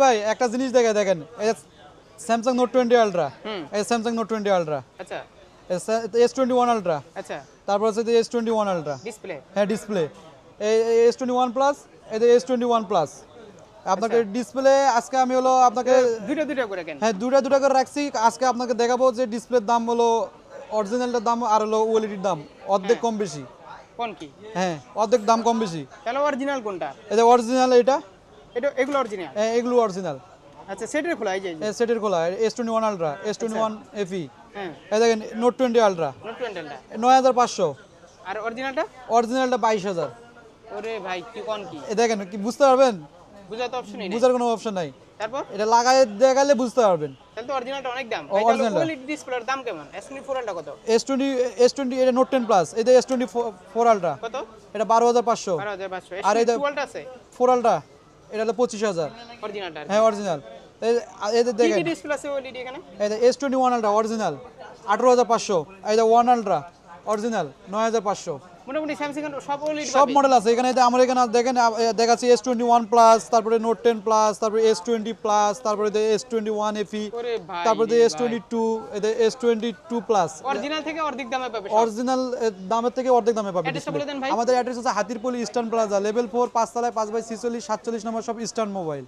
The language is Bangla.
ভাই একটা জিনিস দেখেন এই স্যামসাং নোট 20 আলট্রা, এই স্যামসাং নোট 20 আলট্রা, আচ্ছা S21 আলট্রা, আচ্ছা তারপর হচ্ছে S21 আলট্রা, ডিসপ্লে হ্যাঁ ডিসপ্লে, এই S21 প্লাস, এই S21 প্লাস। আপনাকে ডিসপ্লে আজকে আমি হলো আপনাকে দুইটা করে কেন? হ্যাঁ দুটা করে রাখছি। আজকে আপনাকে দেখাবো যে ডিসপ্লের দাম হলো অরিজিনালটার দাম আর হলো ওএলইডির দাম অর্ধেক কম বেশি। কোন কি? হ্যাঁ অর্ধেক দাম কম বেশি। তাহলে অরিজিনাল কোনটা? এটা অরিজিনাল, এটা এগুলো অরিজিনাল? হ্যাঁ এগুলো অরিজিনাল। আচ্ছা সেটের খোলা এই যে সেটের খোলা S21 আলট্রা, S21 FE, হ্যাঁ এই দেখেন নোট 20 আলট্রা নোট 20 টা 9500, আর অরিজিনালটা? অরিজিনালটা 22000। ওরে ভাই কি কোন কি? এই দেখেন কি বুঝতে পারবেন? বুঝা তো অপশনই নেই। বুঝার কোনো অপশন নাই, তারপর এটা লাগায় দেখালে বুঝতে পারবেন। তাহলে তো অরিজিনালটা অনেক দাম। ও, ভাই তাহলে original-টা। ওএলইডি ডিসপ্লের দাম কেমন? S24 টা কত? S20 এটা নোট 10 প্লাস, এটা S24 আলট্রা, কত? এটা 12500। 12500। আর এই S12 টা আছে 4 আলট্রা, এটা হলো 25000। অরিজিনালটা? হ্যাঁ অরিজিনাল। এদের কি দেখেন কি ডিসপ্লে আছে ওএলইডি এখানে? এই S21 আলট্রা অরিজিনাল 18500, এই যে 1 আলট্রা অরিজিনাল 9500। মোটামুটি স্যামসাং এর সব ওএলইডি সব মডেল আছে এখানে। আমার এখানে দেখেন দেখাচ্ছি S21 প্লাস, তারপরে নোট 10 প্লাস, তারপরে S20 প্লাস, তারপরে S21 FE, ওরে ভাই তারপরে S22, S22 প্লাস। অরিজিনাল থেকে অর্ধেক দামে পাবে সব। অরিজিনাল দামের থেকে অর্ধেক দামে পাবেন। অ্যাড্রেসটা বলে দেন ভাই। আমাদের অ্যাড্রেস হচ্ছে হাতিরপল্লী ইস্টার্ন প্লাজা, লেভেল 4, 5 তলায় 5/46 47 নম্বর, সব ইস্টার্ন মোবাইল।